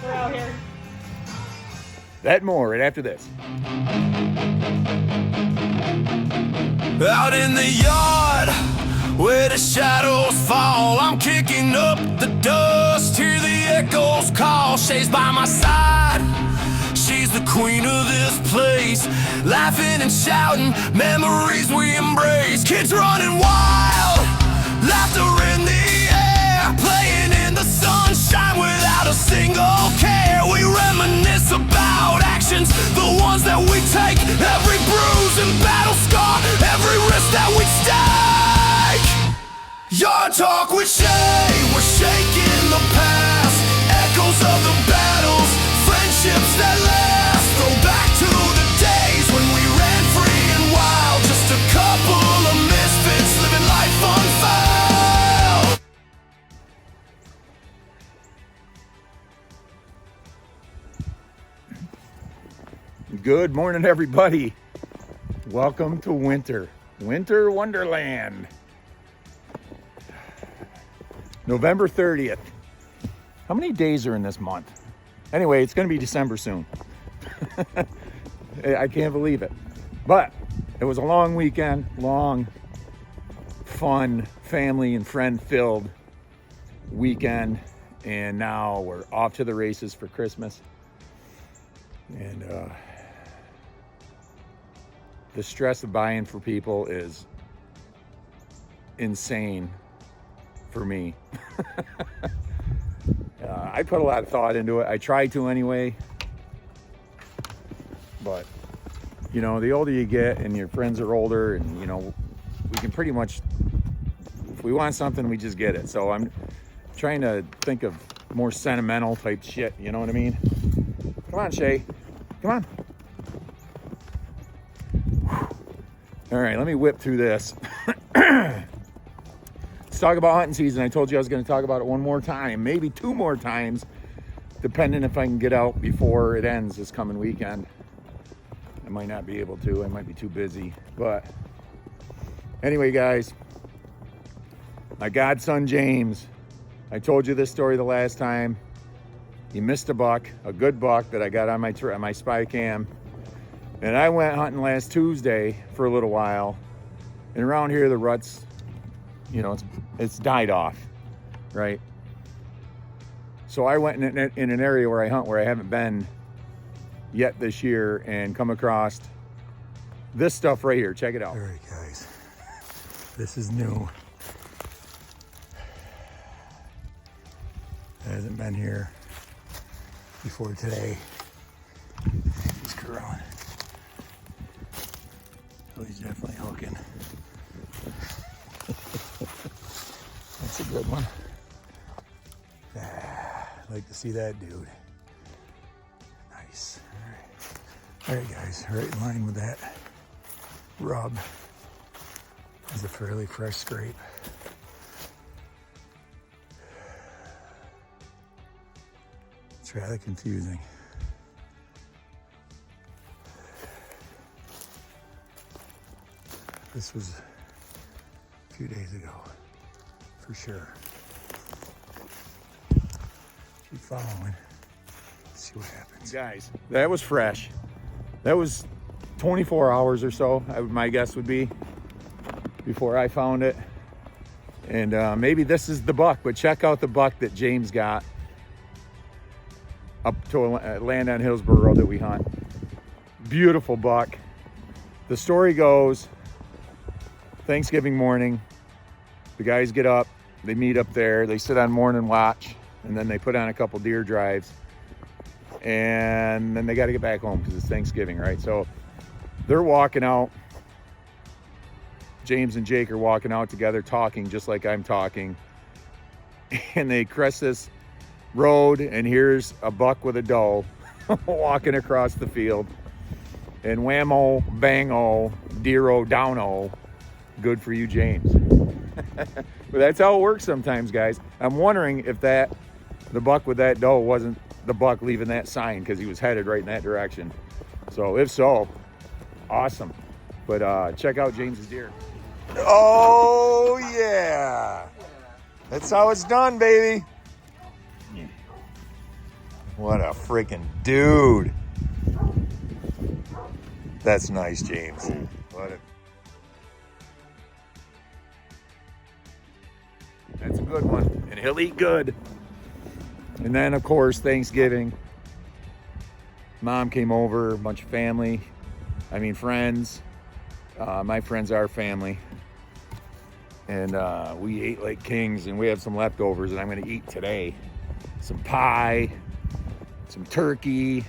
We're out here. That and more right after this. Out in the yard where the shadows fall, I'm kicking up the dust, hear the echoes call. Shay's by my side, she's the queen of this place, laughing and shouting, memories we embrace. Kids running wild, laughter in the air, playing in the sunshine without a single care. We reminisce about actions, the ones that we take, every bruise and battle scar, every risk that we take. Yard talk with Shay, we're shaking the past, echoes of the battles, friendships that last. Go back to the days when we ran free and wild, just a couple of misfits living life unfurled. Good morning, everybody. Welcome to winter wonderland. November 30th. How many days are in this month? Anyway, it's going to be December soon. I can't believe it. But it was a long weekend, long, fun, family and friend filled weekend. And now we're off to the races for Christmas. And the stress of buying for people is insane for me. I put a lot of thought into it. I try to anyway. But, you know, the older you get and your friends are older and, you know, we can pretty much, if we want something, we just get it. So I'm trying to think of more sentimental type shit, you know what I mean? Come on, Shay. Come on. All right, let me whip through this. Let's talk about hunting season. I told you I was going to talk about it one more time, maybe two more times, depending if I can get out before it ends this coming weekend. I might not be able to. I might be too busy. But anyway, guys, my godson James, I told you this story the last time. He missed a buck, a good buck that I got on my spy cam. And I went hunting last Tuesday for a little while. And around here, the ruts, you know, it's died off, right? So I went in an area where I hunt where I haven't been yet this year and come across this stuff right here. Check it out. All right, guys, this is new. I hasn't been here before today. He's curling. Oh, he's definitely hooking. That's a good one. I'd like to see that dude. Nice. All right, guys, right in line with that rub is a fairly fresh scrape. It's rather confusing. This was a few days ago, for sure. Keep following. See what happens. Guys, that was fresh. That was 24 hours or so, my guess would be, before I found it. And maybe this is the buck, but check out the buck that James got up to land on Hillsborough Road that we hunt. Beautiful buck. The story goes, Thanksgiving morning, the guys get up, they meet up there, they sit on morning watch, and then they put on a couple deer drives, and then they got to get back home because it's Thanksgiving, right? So they're walking out. James and Jake are walking out together, talking just like I'm talking, and they crest this road, and here's a buck with a doe walking across the field, and whammo, bango, deero, downo. Good for you, James. But that's how it works sometimes, guys. I'm wondering if the buck with that doe wasn't the buck leaving that sign because he was headed right in that direction. So if so, awesome. But check out James's deer. Oh yeah, that's how it's done, baby. What a freaking dude. That's nice, James. That's a good one. And he'll eat good. And then, of course, Thanksgiving. Mom came over, a bunch of family. I mean, friends. My friends are family. And we ate like kings, and we have some leftovers that I'm going to eat today. Some pie, some turkey,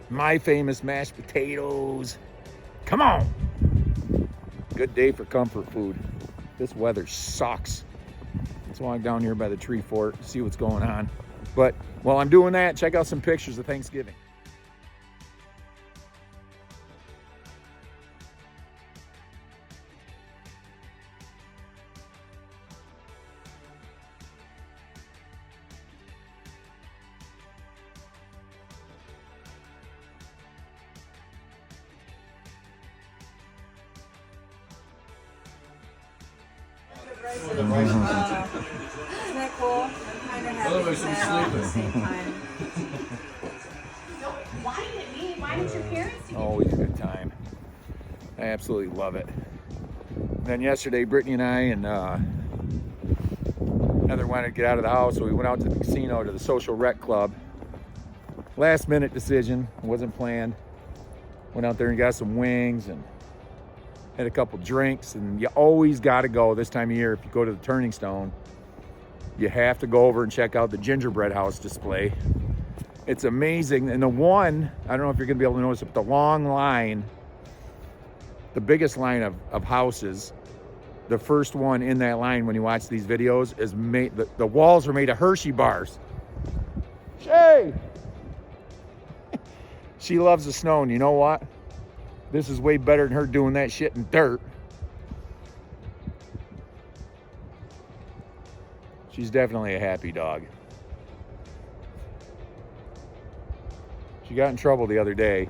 my famous mashed potatoes. Come on. Good day for comfort food. This weather sucks. Let's walk down here by the tree fort, see what's going on. But while I'm doing that, check out some pictures of Thanksgiving. Isn't that cool? I'm kind of happy and sad at the same time. Why did your parents do Always a good time. I absolutely love it. Then yesterday, Brittany and I and Heather wanted to get out of the house, so we went out to the casino, to the social rec club. Last minute decision, wasn't planned. Went out there and got some wings and had a couple drinks. And you always got to go this time of year. If you go to the Turning Stone, you have to go over and check out the gingerbread house display. It's amazing. And the one, I don't know if you're gonna be able to notice it, but the long line, the biggest line of houses, the first one in that line when you watch these videos is made, the walls are made of Hershey bars. Shay! She loves the snow, and you know what? This is way better than her doing that shit in dirt. She's definitely a happy dog. She got in trouble the other day.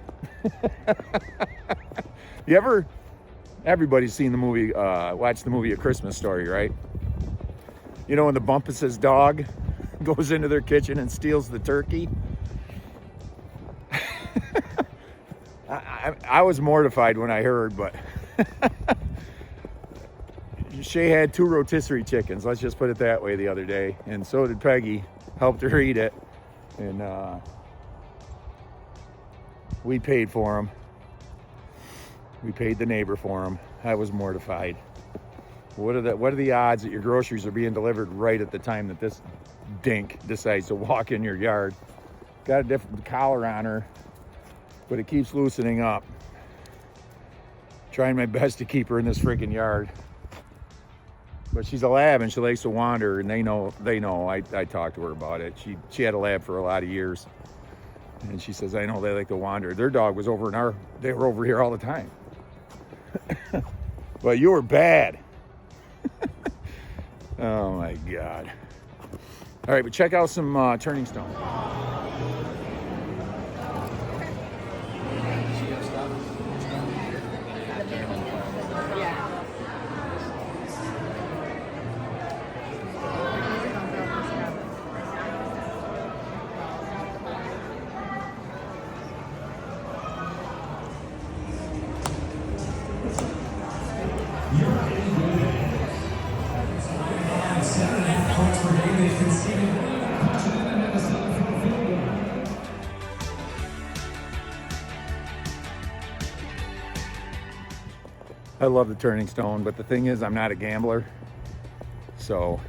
Everybody's seen the movie, watched the movie A Christmas Story, right? You know when the Bumpus's dog goes into their kitchen and steals the turkey? I was mortified when I heard, but Shay had 2 rotisserie chickens, let's just put it that way, the other day, and so did Peggy. Helped her eat it, and we paid for them. We paid the neighbor for them. I was mortified. What are the odds that your groceries are being delivered right at the time that this dink decides to walk in your yard? Got a different collar on her, but it keeps loosening up. Trying my best to keep her in this freaking yard. But she's a lab and she likes to wander, and they know. I talked to her about it. She had a lab for a lot of years. And she says, I know they like to wander. Their dog was they were over here all the time. But you were bad. Oh my God. All right, but check out some Turning Stone. I love the Turning Stone, but the thing is, I'm not a gambler. So,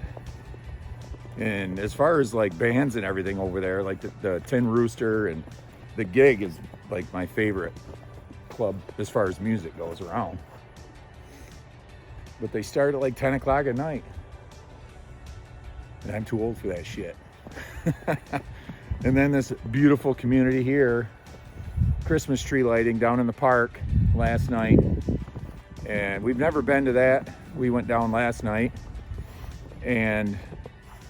and as far as like bands and everything over there, like the Tin Rooster and the Gig is like my favorite club as far as music goes around. But they start at like 10 o'clock at night. And I'm too old for that shit. And then this beautiful community here, Christmas tree lighting down in the park last night. And we've never been to that. We went down last night, and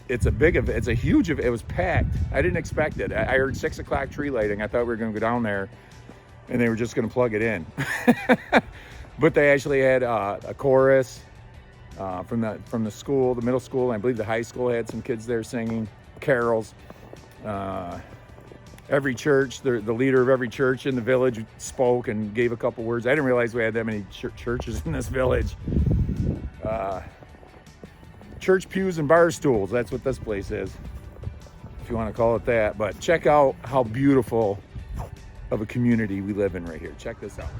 it's a huge, it was packed. I didn't expect it. I heard 6 o'clock tree lighting. I thought we were gonna go down there and they were just gonna plug it in. But they actually had a chorus from the school, the middle school, and I believe the high school had some kids there singing carols. every church, the leader of every church in the village spoke and gave a couple words. I didn't realize we had that many churches in this village. Church pews and bar stools, that's what this place is, if you want to call it that. But check out how beautiful of a community we live in right here. Check this out.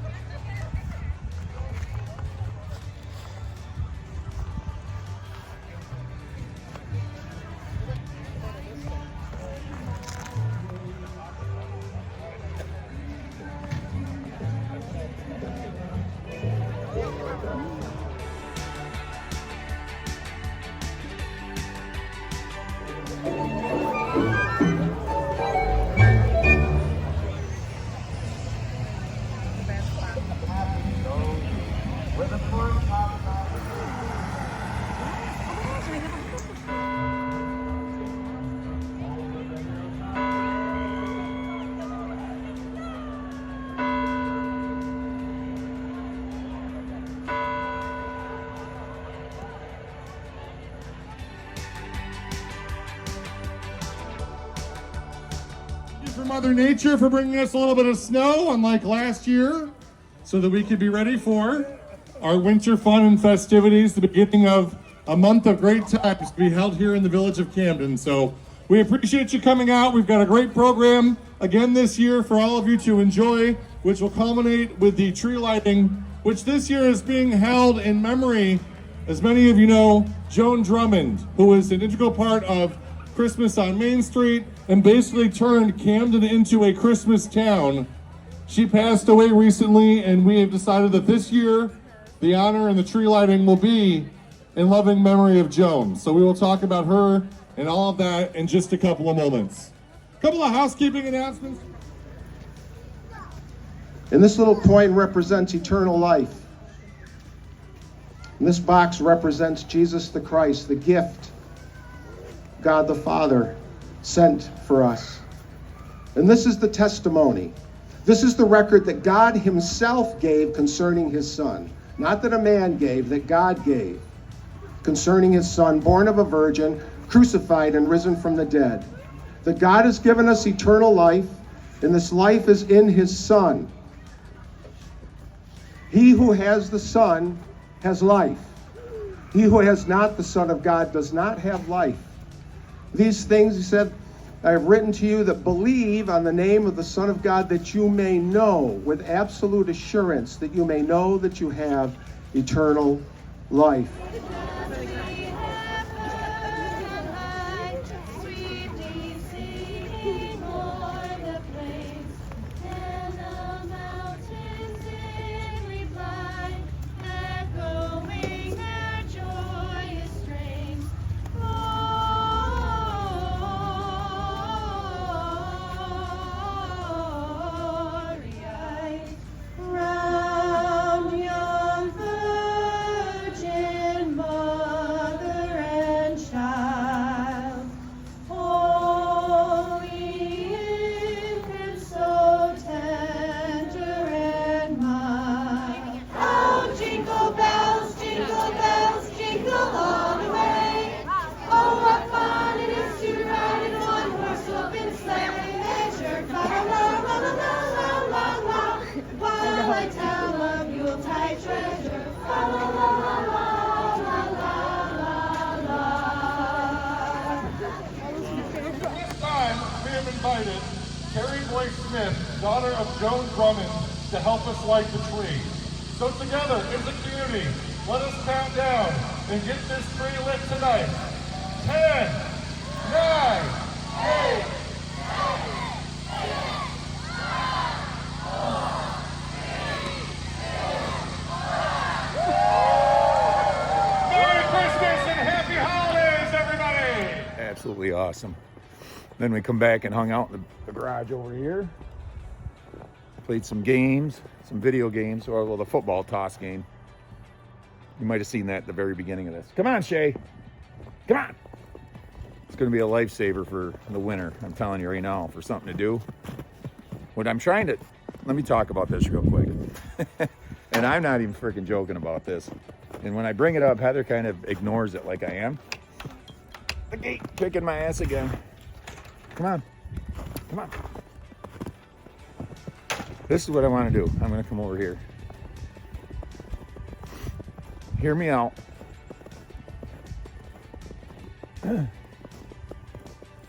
For Mother Nature for bringing us a little bit of snow, unlike last year, so that we could be ready for our winter fun and festivities, the beginning of a month of great times to be held here in the village of Camden. So we appreciate you coming out. We've got a great program again this year for all of you to enjoy, which will culminate with the tree lighting, which this year is being held in memory, as many of you know, Joan Drummond, who is an integral part of Christmas on Main Street and basically turned Camden into a Christmas town. She passed away recently, and we have decided that this year the honor and the tree lighting will be in loving memory of Joan. So we will talk about her and all of that in just a couple of moments. A couple of housekeeping announcements. And this little coin represents eternal life. And this box represents Jesus the Christ, the gift God the Father sent for us. And this is the testimony. This is the record that God himself gave concerning his Son. Not that a man gave, that God gave. Concerning his Son, born of a virgin, crucified and risen from the dead. That God has given us eternal life, and this life is in his Son. He who has the Son has life. He who has not the Son of God does not have life. These things, he said, I have written to you that believe on the name of the Son of God, that you may know with absolute assurance, that you may know that you have eternal life. Daughter of Joan Drummond, to help us light the tree. So together, as a community, let us count down and get this tree lit tonight. 10, 9, 8, 7, 6, 5. Merry Christmas and happy holidays, everybody! Absolutely awesome. Then we come back and hung out in the garage over here. Played some games, some video games, or well, the football toss game. You might have seen that at the very beginning of this. Come on, Shay. Come on. It's going to be a lifesaver for the winter. I'm telling you right now, for something to do. What I'm trying to, let me talk about this real quick. And I'm not even freaking joking about this. And when I bring it up, Heather kind of ignores it like I am. The gate kicking my ass again. Come on. Come on. This is what I want to do. I'm going to come over here. Hear me out.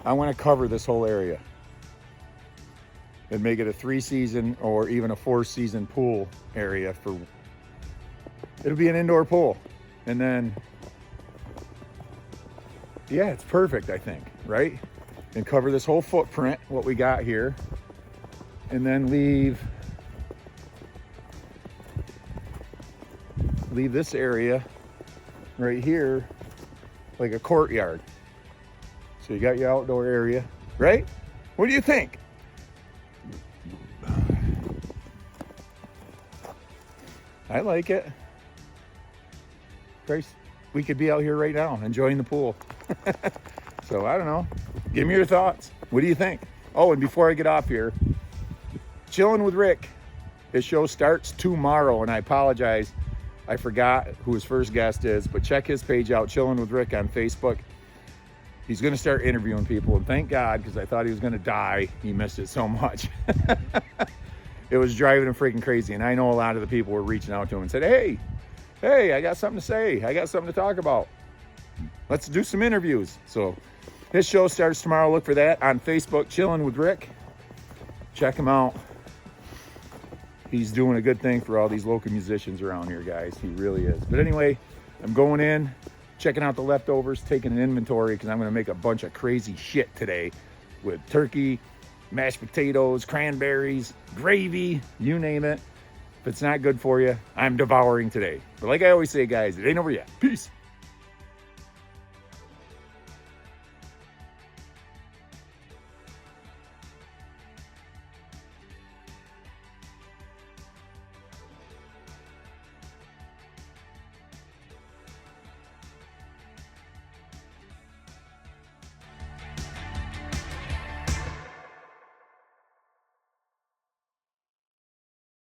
I want to cover this whole area and make it a 3-season or even a 4-season pool area for, it'll be an indoor pool. And then, yeah, it's perfect, I think, right? And cover this whole footprint, what we got here, and then leave this area right here like a courtyard. So you got your outdoor area, right? What do you think? I like it. Christ, we could be out here right now enjoying the pool. So I don't know. Give me your thoughts. What do you think? Oh, and before I get off here, Chilling with Rick. His show starts tomorrow, and I apologize. I forgot who his first guest is, but check his page out, Chilling with Rick on Facebook. He's going to start interviewing people, and thank God, because I thought he was going to die. He missed it so much. It was driving him freaking crazy, and I know a lot of the people were reaching out to him and said, hey, I got something to say. I got something to talk about. Let's do some interviews. So his show starts tomorrow. Look for that on Facebook, Chilling with Rick. Check him out. He's doing a good thing for all these local musicians around here, guys. He really is. But anyway, I'm going in, checking out the leftovers, taking an inventory, because I'm going to make a bunch of crazy shit today with turkey, mashed potatoes, cranberries, gravy, you name it. If it's not good for you, I'm devouring today. But like I always say, guys, it ain't over yet. Peace.